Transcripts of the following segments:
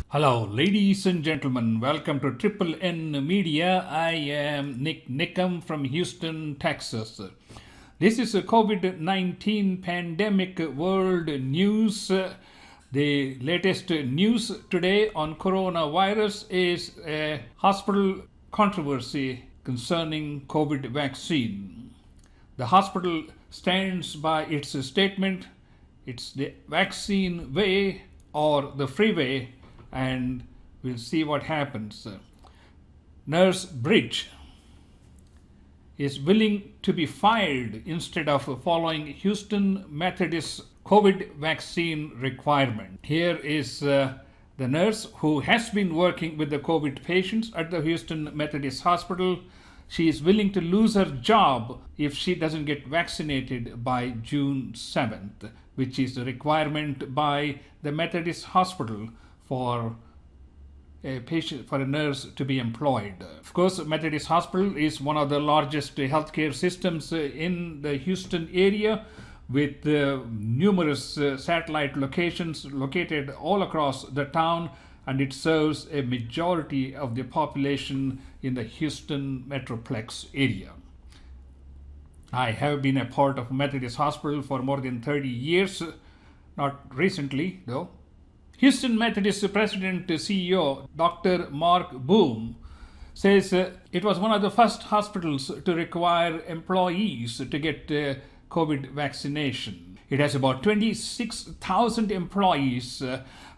Hello, ladies and gentlemen. Welcome to Triple N Media. I am NIK NIKAM from Houston, Texas. This is a COVID-19 pandemic world news. The latest news today on coronavirus is a hospital controversy concerning COVID vaccine. The hospital stands by its statement, it's the vaccine way or the freeway, and we'll see what happens. Nurse Bridge is willing to be fired instead of following Houston Methodist COVID vaccine requirement. Here is the nurse who has been working with the COVID patients at the Houston Methodist Hospital. She is willing to lose her job if she doesn't get vaccinated by June 7th, which is a requirement by the Methodist Hospital for a nurse to be employed. Of course, Methodist Hospital is one of the largest healthcare systems in the Houston area, with numerous satellite locations located all across the town, and it serves a majority of the population in the Houston Metroplex area. I have been a part of Methodist Hospital for more than 30 years, not recently though. Houston Methodist President CEO Dr. Mark Boom says it was one of the first hospitals to require employees to get COVID vaccination. It has about 26,000 employees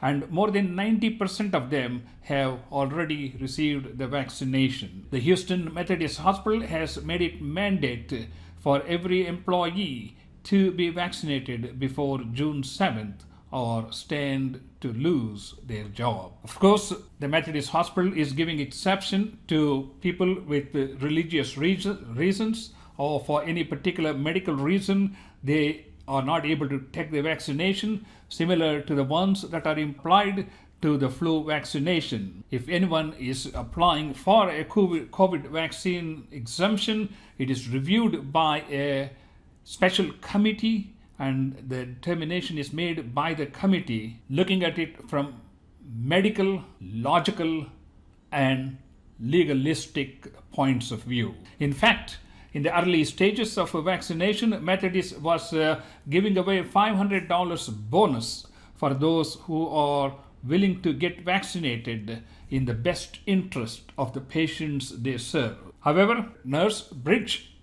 and more than 90% of them have already received the vaccination. The Houston Methodist Hospital has made it mandate for every employee to be vaccinated before June 7th or stand to lose their job. Of course, the Methodist Hospital is giving exception to people with religious reasons, or for any particular medical reason they are not able to take the vaccination, similar to the ones that are implied to the flu vaccination. If anyone is applying for a COVID vaccine exemption, it is reviewed by a special committee, and the determination is made by the committee looking at it from medical, logical, and legalistic points of view. In fact, in the early stages of vaccination, Methodist was giving away $500 bonus for those who are willing to get vaccinated in the best interest of the patients they serve. However, Nurse Bridge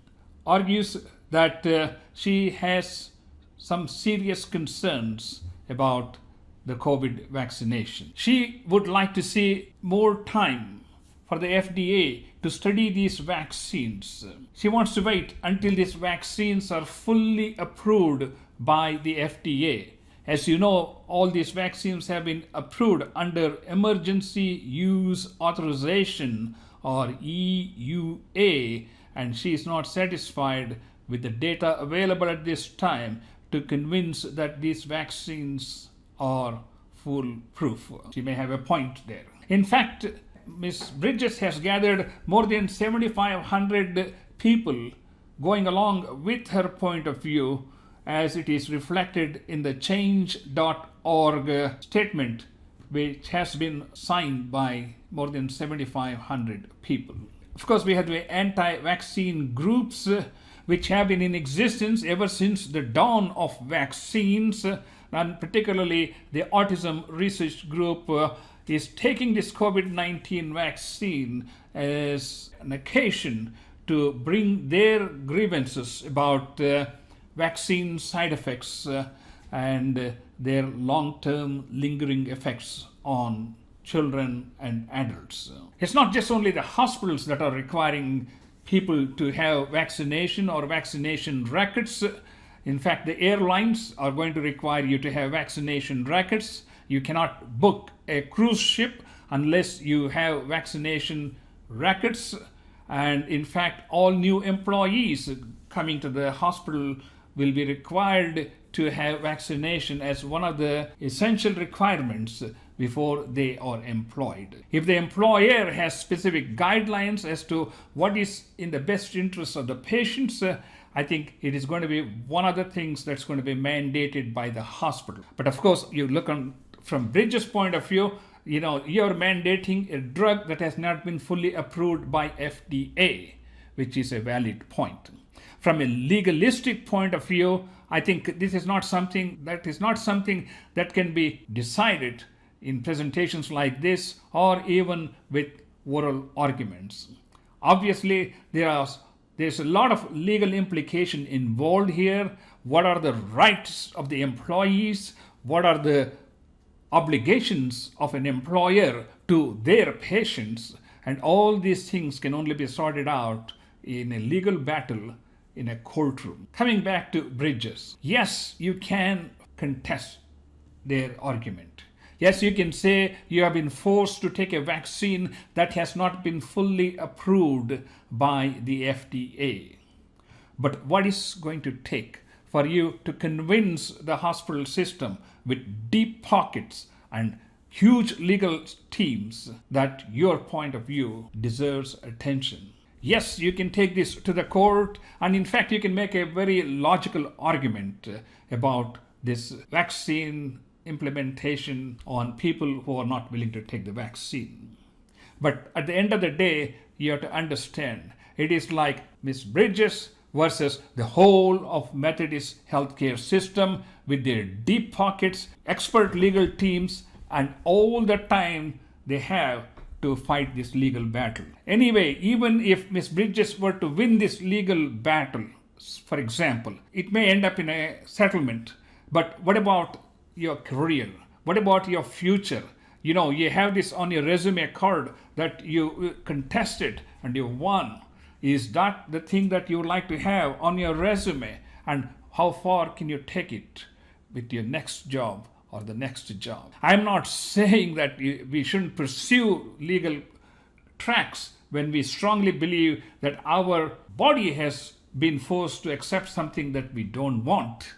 argues that she has some serious concerns about the COVID vaccination. She would like to see more time for the FDA to study these vaccines. She wants to wait until these vaccines are fully approved by the FDA. As you know, all these vaccines have been approved under Emergency Use Authorization, or EUA, and she is not satisfied with the data available at this time to convince that these vaccines are foolproof. She may have a point there. In fact, Ms. Bridges has gathered more than 7,500 people going along with her point of view, as it is reflected in the Changeorg Statement, which has been signed by more than 7,500 people. Of course, we have the AntiVaccine Groups, which have been in existence ever since the dawn of vaccines, and particularly the Autism Research Group is taking this COVID-19 vaccine as an occasion to bring their grievances about vaccine side effects and their long-term lingering effects on children and adults. It's not just only the hospitals that are requiring people to have vaccination or vaccination records. In fact, the airlines are going to require you to have vaccination records. You cannot book a cruise ship unless you have vaccination records. And in fact, all new employees coming to the hospital will be required to have vaccination as one of the essential requirements before they are employed. If the employer has specific guidelines as to what is in the best interest of the patients, I think it is going to be one of the things that's going to be mandated by the hospital. But of course, you look on from Bridges' point of view, you're mandating a drug that has not been fully approved by FDA, which is a valid point. From a legalistic point of view, I think this is not something that can be decided in presentations like this or even with oral arguments. Obviously, there's a lot of legal implication involved here. What are the rights of the employees? What are the obligations of an employer to their patients? And all these things can only be sorted out in a legal battle in a courtroom. Coming back to Bridges, yes, you can contest their argument. Yes, you can say you have been forced to take a vaccine that has not been fully approved by the FDA. But what is going to take for you to convince the hospital system with deep pockets and huge legal teams that your point of view deserves attention? Yes, you can take this to the court, and in fact, you can make a very logical argument about this vaccine implementation on people who are not willing to take the vaccine. But at the end of the day, you have to understand it is like Ms. Bridges versus the whole of Methodist healthcare system with their deep pockets, expert legal teams, and all the time they have to fight this legal battle. Anyway, even if Ms. Bridges were to win this legal battle, for example, it may end up in a settlement. But what about your career? What about your future? You have this on your resume card that you contested and you won. Is that the thing that you would like to have on your resume? And how far can you take it with your next job or the next job? I'm not saying that we shouldn't pursue legal tracks when we strongly believe that our body has been forced to accept something that we don't want.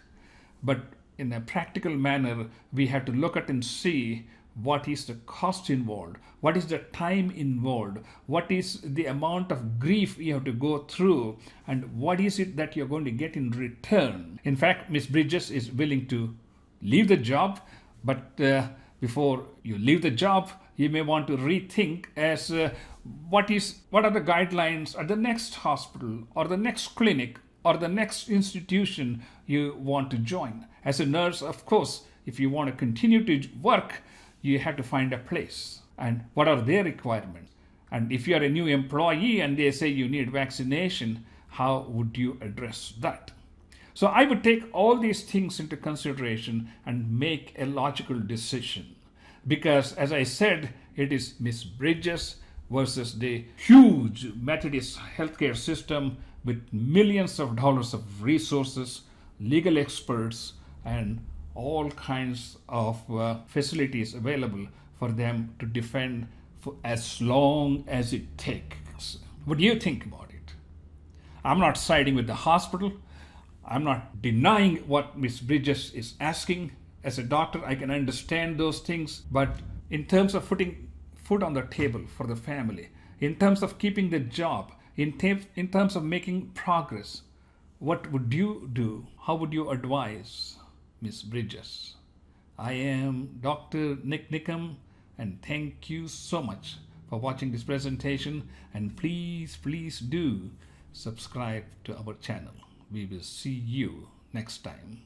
But in a practical manner, we have to look at and see what is the cost involved, what is the time involved, what is the amount of grief you have to go through, and what is it that you're going to get in return. In fact, Ms. Bridges is willing to leave the job, but before you leave the job, you may want to rethink as what are the guidelines at the next hospital or the next clinic or the next institution you want to join. As a nurse, of course, if you want to continue to work, you have to find a place. And what are their requirements? And if you are a new employee and they say you need vaccination, how would you address that? So I would take all these things into consideration and make a logical decision. Because as I said, it is Ms. Bridges versus the huge Methodist healthcare system with millions of dollars of resources, legal experts, and all kinds of facilities available for them to defend for as long as it takes. What do you think about it? I'm not siding with the hospital. I'm not denying what Ms. Bridges is asking. As a doctor, I can understand those things. But in terms of putting food on the table for the family, in terms of keeping the job, in terms of making progress, what would you do? How would you advise Ms. Bridges? I am Dr. NIK NIKAM, and thank you so much for watching this presentation. And please do subscribe to our channel. We will see you next time.